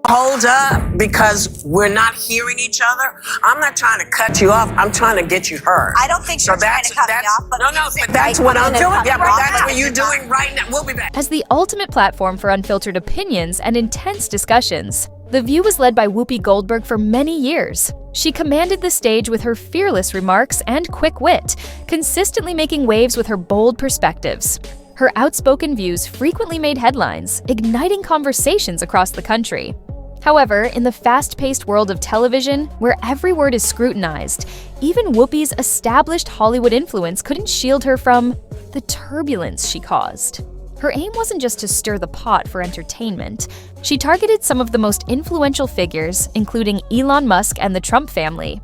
Hold up, because we're not hearing each other. I'm not trying to cut you off. I'm trying to get you heard. I don't think you're trying to cut me off. But but that's what I'm doing. Yeah, but that's what you're doing right now. We'll be back. As the ultimate platform for unfiltered opinions and intense discussions, The View was led by Whoopi Goldberg for many years. She commanded the stage with her fearless remarks and quick wit, consistently making waves with her bold perspectives. Her outspoken views frequently made headlines, igniting conversations across the country. However, in the fast-paced world of television, where every word is scrutinized, even Whoopi's established Hollywood influence couldn't shield her from the turbulence she caused. Her aim wasn't just to stir the pot for entertainment. She targeted some of the most influential figures, including Elon Musk and the Trump family.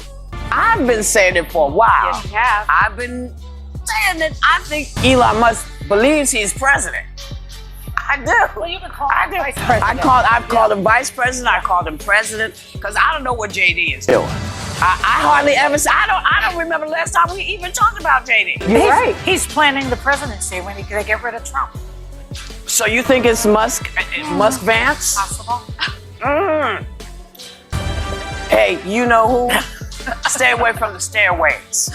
I've been saying it for a while. Yes, you have. I've been saying that I think Elon Musk believes he's president. I do. Well, you can call him vice president. I've called him vice president. I called him president because I don't know what JD is doing. I hardly ever say. I don't remember the last time we even talked about JD. You're right. He's planning the presidency when they get rid of Trump. So you think it's Musk Vance? Possible. Hey, you know who? Stay away from the stairways.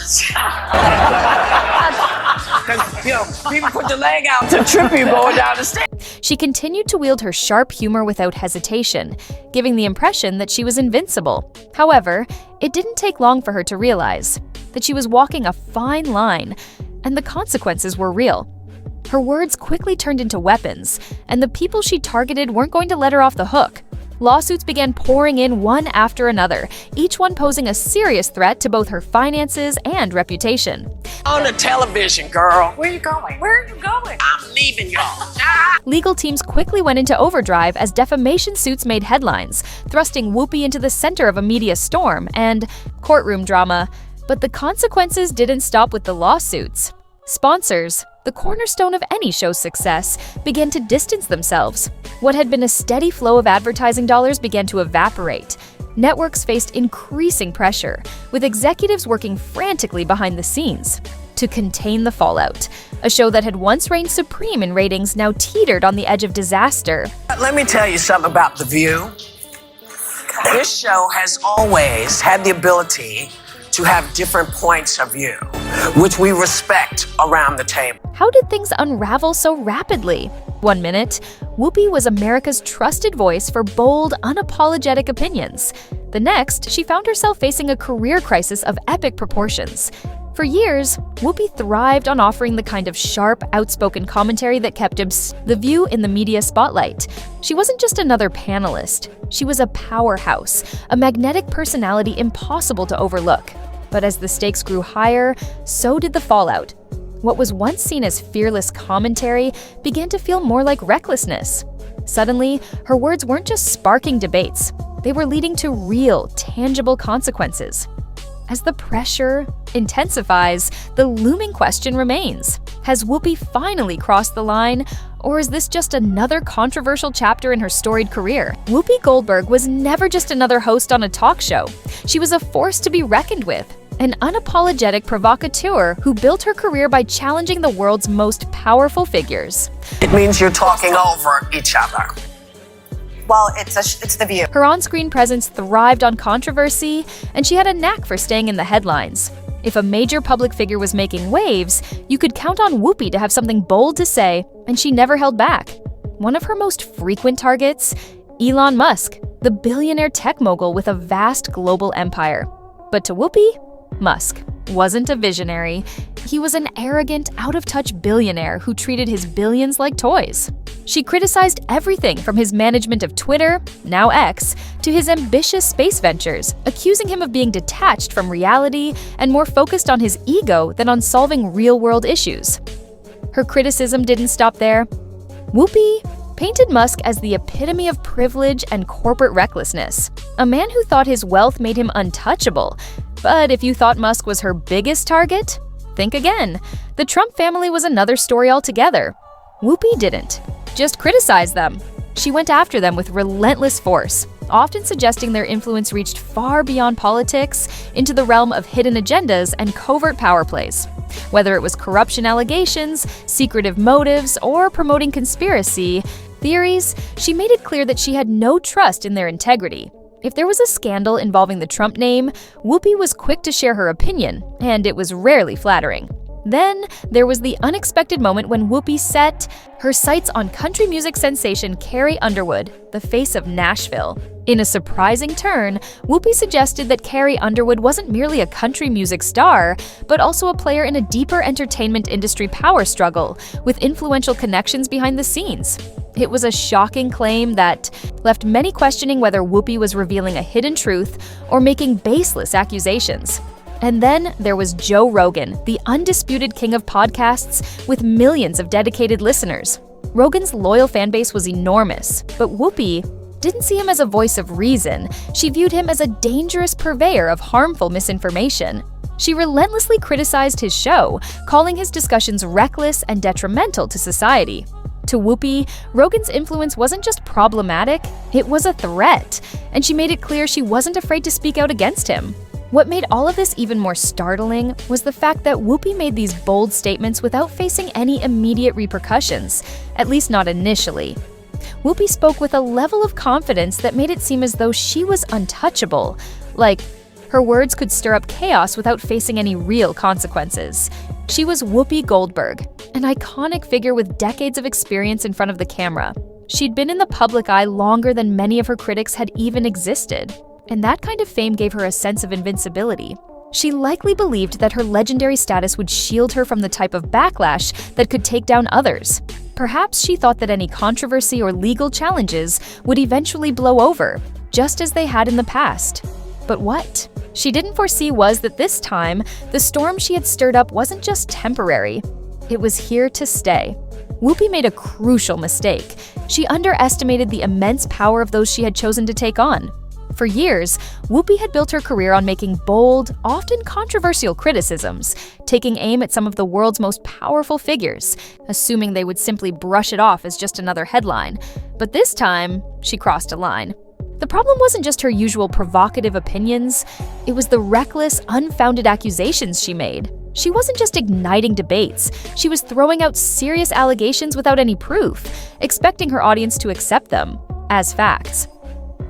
Because people put the leg out to trip you going down the stairs. She continued to wield her sharp humor without hesitation, giving the impression that she was invincible. However, it didn't take long for her to realize that she was walking a fine line, and the consequences were real. Her words quickly turned into weapons, and the people she targeted weren't going to let her off the hook. Lawsuits began pouring in one after another, each one posing a serious threat to both her finances and reputation. On the television, girl. Where are you going? Where are you going? I'm leaving y'all. Legal teams quickly went into overdrive as defamation suits made headlines, thrusting Whoopi into the center of a media storm and courtroom drama. But the consequences didn't stop with the lawsuits. Sponsors, the cornerstone of any show's success, began to distance themselves. What had been a steady flow of advertising dollars began to evaporate. Networks faced increasing pressure, with executives working frantically behind the scenes to contain the fallout. A show that had once reigned supreme in ratings now teetered on the edge of disaster. Let me tell you something about The View. This show has always had the ability to have different points of view, which we respect around the table. How did things unravel so rapidly? 1 minute, Whoopi was America's trusted voice for bold, unapologetic opinions. The next, she found herself facing a career crisis of epic proportions. For years, Whoopi thrived on offering the kind of sharp, outspoken commentary that kept The View in the media spotlight. She wasn't just another panelist. She was a powerhouse, a magnetic personality impossible to overlook. But as the stakes grew higher, so did the fallout. What was once seen as fearless commentary began to feel more like recklessness. Suddenly, her words weren't just sparking debates. They were leading to real, tangible consequences. As the pressure intensifies, the looming question remains: has Whoopi finally crossed the line, or is this just another controversial chapter in her storied career? Whoopi Goldberg was never just another host on a talk show. She was a force to be reckoned with, an unapologetic provocateur who built her career by challenging the world's most powerful figures. It means you're talking over each other. Well, it's The View. Her on-screen presence thrived on controversy, and she had a knack for staying in the headlines. If a major public figure was making waves, you could count on Whoopi to have something bold to say, and she never held back. One of her most frequent targets? Elon Musk, the billionaire tech mogul with a vast global empire. But to Whoopi, Musk wasn't a visionary. He was an arrogant, out-of-touch billionaire who treated his billions like toys. She criticized everything from his management of Twitter, now X, to his ambitious space ventures, accusing him of being detached from reality and more focused on his ego than on solving real-world issues. Her criticism didn't stop there. Whoopi painted Musk as the epitome of privilege and corporate recklessness, a man who thought his wealth made him untouchable. But if you thought Musk was her biggest target, think again. The Trump family was another story altogether. Whoopi didn't just criticize them. She went after them with relentless force, often suggesting their influence reached far beyond politics into the realm of hidden agendas and covert power plays. Whether it was corruption allegations, secretive motives, or promoting conspiracy, Theories? She made it clear that she had no trust in their integrity. If there was a scandal involving the Trump name, Whoopi was quick to share her opinion, and it was rarely flattering. Then, there was the unexpected moment when Whoopi set her sights on country music sensation Carrie Underwood, the face of Nashville. In a surprising turn, Whoopi suggested that Carrie Underwood wasn't merely a country music star, but also a player in a deeper entertainment industry power struggle, with influential connections behind the scenes. It was a shocking claim that left many questioning whether Whoopi was revealing a hidden truth or making baseless accusations. And then there was Joe Rogan, the undisputed king of podcasts with millions of dedicated listeners. Rogan's loyal fanbase was enormous, but Whoopi didn't see him as a voice of reason. She viewed him as a dangerous purveyor of harmful misinformation. She relentlessly criticized his show, calling his discussions reckless and detrimental to society. To Whoopi, Rogan's influence wasn't just problematic, it was a threat, and she made it clear she wasn't afraid to speak out against him. What made all of this even more startling was the fact that Whoopi made these bold statements without facing any immediate repercussions, at least not initially. Whoopi spoke with a level of confidence that made it seem as though she was untouchable, like her words could stir up chaos without facing any real consequences. She was Whoopi Goldberg, an iconic figure with decades of experience in front of the camera. She'd been in the public eye longer than many of her critics had even existed, and that kind of fame gave her a sense of invincibility. She likely believed that her legendary status would shield her from the type of backlash that could take down others. Perhaps she thought that any controversy or legal challenges would eventually blow over, just as they had in the past. But what she didn't foresee was that this time, the storm she had stirred up wasn't just temporary. It was here to stay. Whoopi made a crucial mistake. She underestimated the immense power of those she had chosen to take on. For years, Whoopi had built her career on making bold, often controversial criticisms, taking aim at some of the world's most powerful figures, assuming they would simply brush it off as just another headline. But this time, she crossed a line. The problem wasn't just her usual provocative opinions, it was the reckless, unfounded accusations she made. She wasn't just igniting debates, she was throwing out serious allegations without any proof, expecting her audience to accept them as facts.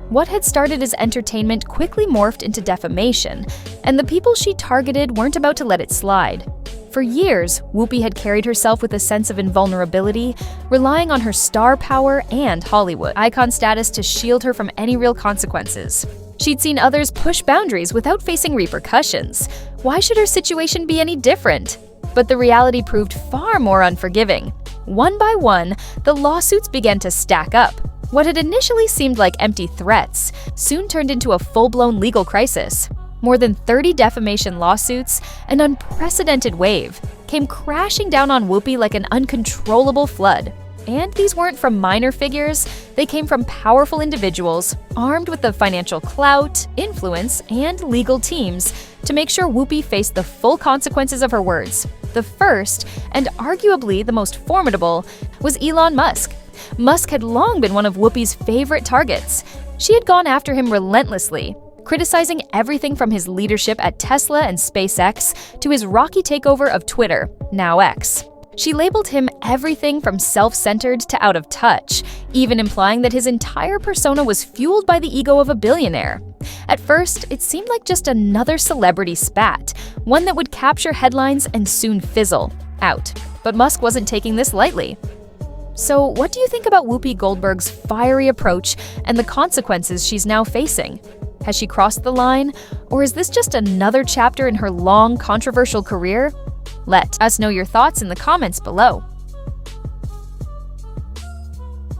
What had started as entertainment quickly morphed into defamation, and the people she targeted weren't about to let it slide. For years, Whoopi had carried herself with a sense of invulnerability, relying on her star power and Hollywood icon status to shield her from any real consequences. She'd seen others push boundaries without facing repercussions. Why should her situation be any different? But the reality proved far more unforgiving. One by one, the lawsuits began to stack up. What had initially seemed like empty threats soon turned into a full-blown legal crisis. More than 30 defamation lawsuits, an unprecedented wave, came crashing down on Whoopi like an uncontrollable flood. And these weren't from minor figures, they came from powerful individuals armed with the financial clout, influence, and legal teams to make sure Whoopi faced the full consequences of her words. The first, and arguably the most formidable, was Elon Musk. Musk had long been one of Whoopi's favorite targets. She had gone after him relentlessly, criticizing everything from his leadership at Tesla and SpaceX to his rocky takeover of Twitter, now X. She labeled him everything from self-centered to out of touch, even implying that his entire persona was fueled by the ego of a billionaire. At first, it seemed like just another celebrity spat, one that would capture headlines and soon fizzle out. But Musk wasn't taking this lightly. So what do you think about Whoopi Goldberg's fiery approach and the consequences she's now facing? Has she crossed the line, or is this just another chapter in her long, controversial career? Let us know your thoughts in the comments below.